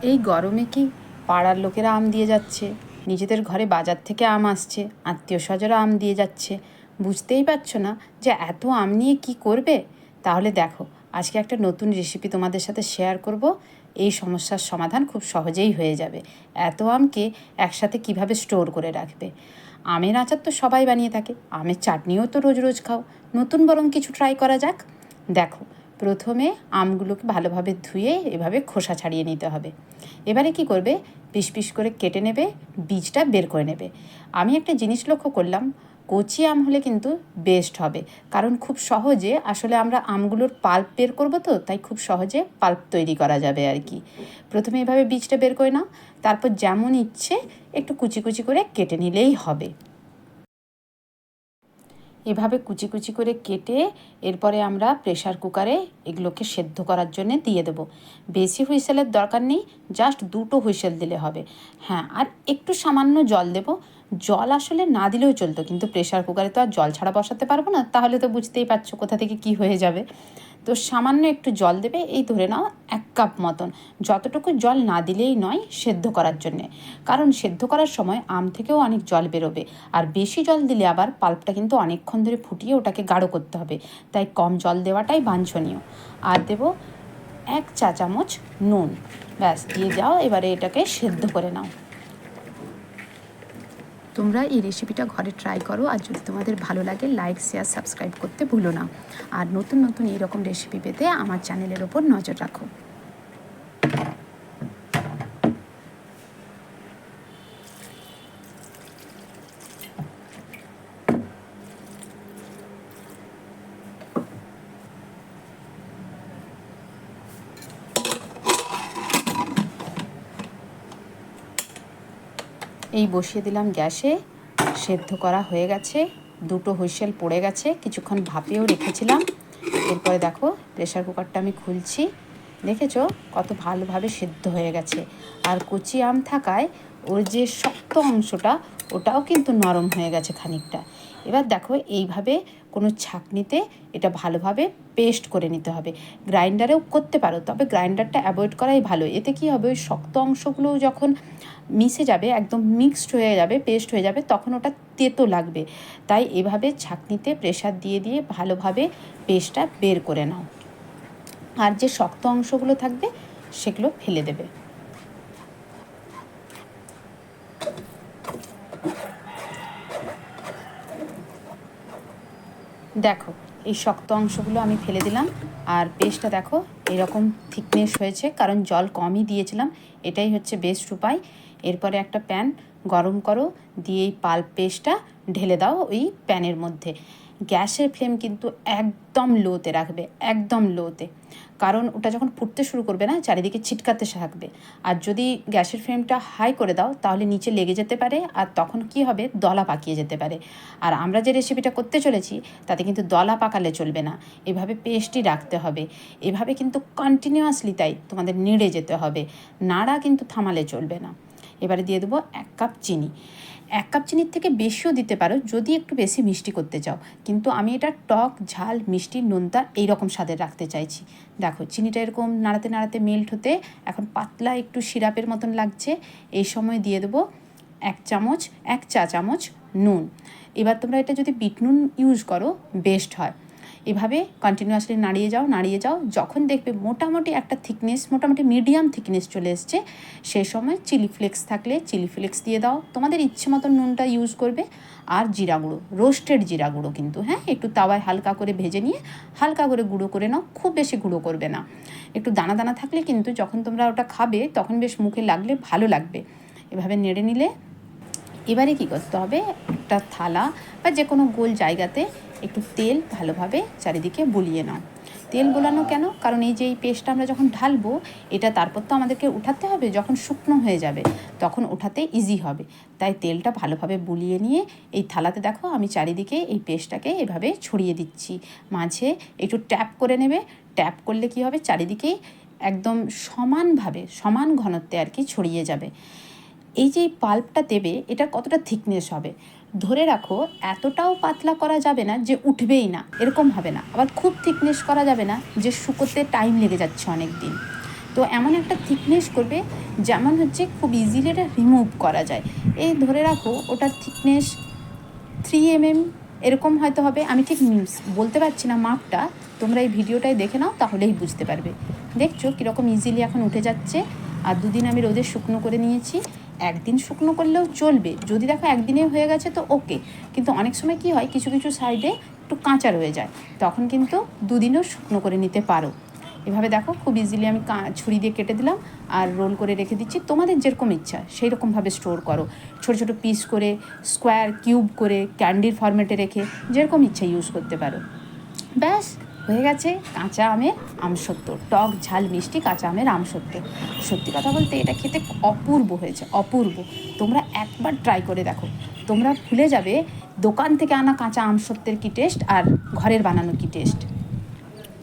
এই গরমে কি পাড়ার লোকেরা আম দিয়ে যাচ্ছে, নিজেদের ঘরে বাজার থেকে আম আসছে, আত্মীয় স্বজনরা আম দিয়ে যাচ্ছে, বুঝতেই পারছো না যে এত আম নিয়ে কি করবে? তাহলে দেখো, আজকে একটা নতুন রেসিপি তোমাদের সাথে শেয়ার করব। এই সমস্যার সমাধান খুব সহজেই হয়ে যাবে। এত আমকে একসাথে কিভাবে স্টোর করে রাখবে? আমের আচার তো সবাই বানিয়ে থাকে, আমের চাটনিও তো রোজ রোজ খাও, নতুন বরং কিছু ট্রাই করা যাক। দেখো, প্রথমে আমগুলোকে ভালোভাবে ধুয়ে এভাবে খোসা ছাড়িয়ে নিতে হবে। এবারে কি করবে, পিস পিস করে কেটে নেবে, বীজটা বের করে নেবে। আমি একটা জিনিস লক্ষ্য করলাম, কচি আম হলে কিন্তু বেস্ট হবে, কারণ খুব সহজে আসলে আমরা আমগুলোর পাল্প বের করব, তো তাই খুব সহজে পাল্প তৈরি করা যাবে আর কি। প্রথমে এভাবে বীজটা বের করে নাও, তারপর যেমন ইচ্ছে একটু কুচি কুচি করে কেটে নিলেই হবে। এভাবে কুচি কুচি করে কেটে এরপরে আমরা প্রেশার কুকারে এগুলোকে সেদ্ধ করার জন্য দিয়ে দেবো। বেশি হুইসেলের দরকার নেই, জাস্ট 2টো হুইসেল দিলে হবে। হ্যাঁ, আর একটু সামান্য জল দেব। জল আসলে না দিলেও চলতো, কিন্তু প্রেশার কুকারে তো আর জল ছাড়া বসাতে পারবো না, তাহলে তো বুঝতেই পারছো কোথা থেকে কি হয়ে যাবে। তো সামান্য একটু জল দেবে, এই ধরে নাও 1 কাপ মতন। যতটুকু জল না দিলেই নয় সেদ্ধ করার জন্যে, কারণ সেদ্ধ করার সময় আম থেকেও অনেক জল বেরোবে, আর বেশি জল দিলে আবার পাল্পটা কিন্তু অনেকক্ষণ ধরে ফুটিয়ে ওটাকে গাঢ় করতে হবে, তাই কম জল দেওয়াটাই বাঞ্ছনীয়। আর দেব 1 চা চামচ নুন। ব্যাস, দিয়ে যাও, এবারে এটাকে সেদ্ধ করে নাও। তোমরা এই রেসিপিটা ঘরে ট্রাই করো, আর যদি তোমাদের ভালো লাগে লাইক শেয়ার সাবস্ক্রাইব করতে ভুলো না। আর নতুন নতুন এইরকম রেসিপি পেতে আমার চ্যানেলের ওপর নজর রাখো। এই বসিয়ে দিলাম গ্যাসে, সেদ্ধ করা হয়ে গেছে, 2টো হুইসেল পড়ে গেছে, কিছুক্ষণ ভাপেও রেখেছিলাম। এরপরে দেখো, প্রেশার কুকারটা আমি খুলছি, দেখেছো কত ভালোভাবে সেদ্ধ হয়ে গেছে। আর কচি আম থাকায় ওর যে শক্ত অংশটা ওটাও কিন্তু নরম হয়ে গেছে খানিকটা। এবার দেখো, এইভাবে কোনো ছাঁকনিতে এটা ভালোভাবে পেস্ট করে নিতে হবে। গ্রাইন্ডারেও করতে পারো, তবে গ্রাইন্ডারটা অ্যাভয়েড করাই ভালো। এতে কী হবে, ওই শক্ত অংশগুলো যখন মিশে যাবে, একদম মিক্সড হয়ে যাবে, পেস্ট হয়ে যাবে, তখন ওটা তেতো লাগবে। তাই এভাবে ছাঁকনিতে প্রেসার দিয়ে দিয়ে ভালোভাবে পেস্টটা বের করে নাও, আর যে শক্ত অংশগুলো থাকবে সেগুলো ফেলে দেবে। দেখো, এই শক্ত অংশগুলো আমি ফেলে দিলাম, আর পেস্টটা দেখো এরকম থিকনেস হয়েছে, কারণ জল কমই দিয়েছিলাম। এটাই হচ্ছে বেস্ট উপায়। এরপরে একটা প্যান গরম করো, দিয়ে এই পাল্প পেস্টটা ঢেলে দাও ওই প্যানের মধ্যে। গ্যাসের ফ্লেম কিন্তু একদম লোতে রাখবে, একদম লোতে, কারণ ওটা যখন ফুটতে শুরু করবে না, চারিদিকে ছিটকাতে থাকবে। আর যদি গ্যাসের ফ্লেমটা হাই করে দাও তাহলে নিচে লেগে যেতে পারে, আর তখন কি হবে, দলা পাকিয়ে যেতে পারে। আর আমরা যে রেসিপিটা করতে চলেছি তাতে কিন্তু দলা পাকালে চলবে না, এভাবে পেস্টই রাখতে হবে। এভাবে কিন্তু কন্টিনিউয়াসলি তাই তোমাদের নেড়ে যেতে হবে, নাড়া কিন্তু থামালে চলবে না। এবারে দিয়ে দেবো 1 কাপ চিনি। 1 কাপ চিনির থেকে বেশিও দিতে পারো যদি একটু বেশি মিষ্টি করতে চাও, কিন্তু আমি এটা টক ঝাল মিষ্টি নোনতা এইরকম স্বাদের রাখতে চাইছি। দেখো, চিনিটা এরকম নাড়াতে নাড়াতে মেল্ট হতে এখন পাতলা একটু সিরাপের মতন লাগছে। এই সময় দিয়ে দেবো 1 চা চামচ নুন। এবার তোমরা এটা যদি বিট নুন ইউজ করো বেস্ট হয়। এভাবে কন্টিনিউয়াসলি নাড়িয়ে যাও নাড়িয়ে যাও, যখন দেখবে মোটামুটি একটা থিকনেস, মোটামুটি মিডিয়াম থিকনেস চলে এসছে, সেই সময় চিলি ফ্লেক্স থাকলে চিলি ফ্লেক্স দিয়ে দাও। তোমাদের ইচ্ছে মতন নুনটা ইউজ করবে। আর জিরা গুঁড়ো, রোস্টেড জিরা গুঁড়ো কিন্তু, হ্যাঁ, একটু তাওয়ায় হালকা করে ভেজে নিয়ে হালকা করে গুঁড়ো করে নাও, খুব বেশি গুঁড়ো করবে না। একটু দানা দানা থাকলে কিন্তু যখন তোমরা ওটা খাবে তখন বেশ মুখে লাগলে ভালো লাগবে। এভাবে নেড়ে নিলে এবারে কী করতে হবে, একটা থালা বা যে কোনো গোল জায়গাতে একটু তেল ভালোভাবে চারিদিকে বুলিয়ে নাও। তেল বোলানো কেন, কারণ এই যে এই পেস্টটা আমরা যখন ঢালবো এটা তারপর তো আমাদেরকে উঠাতে হবে, যখন শুকনো হয়ে যাবে তখন উঠাতে ইজি হবে। তাই তেলটা ভালোভাবে বুলিয়ে নিয়ে এই থালাতে দেখো আমি চারিদিকে এই পেস্টটাকে এভাবে ছড়িয়ে দিচ্ছি। মাঝে একটু ট্যাপ করে নেবে, ট্যাপ করলে কি হবে, চারিদিকেই একদম সমানভাবে সমান ঘনত্বে আর কি ছড়িয়ে যাবে। এই যে পাল্পটা দেবে এটা কতটা থিকনেস হবে, ধরে রাখো এতটাও পাতলা করা যাবে না যে উঠবেই না, এরকম হবে না, আবার খুব থিকনেস করা যাবে না যে শুকোতে টাইম লেগে যাচ্ছে অনেক দিন। তো তো এমন একটা থিকনেস করবে যেমন হচ্ছে খুব ইজিলি এটা রিমুভ করা যায়। এই ধরে রাখো ওটার থিকনেস 3 mm এরকম হয়তো হবে, আমি ঠিক বলতে পারছি না মাপটা, তোমরা এই ভিডিওটাই দেখে নাও তাহলেই বুঝতে পারবে। দেখছো কীরকম ইজিলি এখন উঠে যাচ্ছে। আর 2 দিন আমি রোদে শুকনো করে নিয়েছি, একদিন শুকনো করলেও চলবে, যদি দেখো একদিনে হয়ে গেছে তো ওকে। কিন্তু অনেক সময় কি হয়, কিছু কিছু সাইডে একটু কাঁচা রয়ে যায়, তখন কিন্তু 2 দিনও শুকনো করে নিতে পারো। এভাবে দেখো খুব ইজিলি আমি ছুরি দিয়ে কেটে দিলাম আর রোল করে রেখে দিচ্ছি। তোমাদের যেরকম ইচ্ছা সেই রকমভাবে স্টোর করো, ছোটো ছোটো পিস করে, স্কোয়ার, কিউব করে, ক্যান্ডির ফরম্যাটে রেখে যেরকম ইচ্ছা ইউজ করতে পারো। ব্যাস হয়ে গেছে কাঁচা আমের আমসত্ত্ব, টক ঝাল মিষ্টি কাঁচা আমের আমসত্ত্ব। সত্যি কথা বলতে এটা খেতে অপূর্ব হয়েছে, অপূর্ব। তোমরা একবার ট্রাই করে দেখো, তোমরা ভুলে যাবে দোকান থেকে আনা কাঁচা আমসত্ত্বের কী টেস্ট আর ঘরের বানানো কী টেস্ট।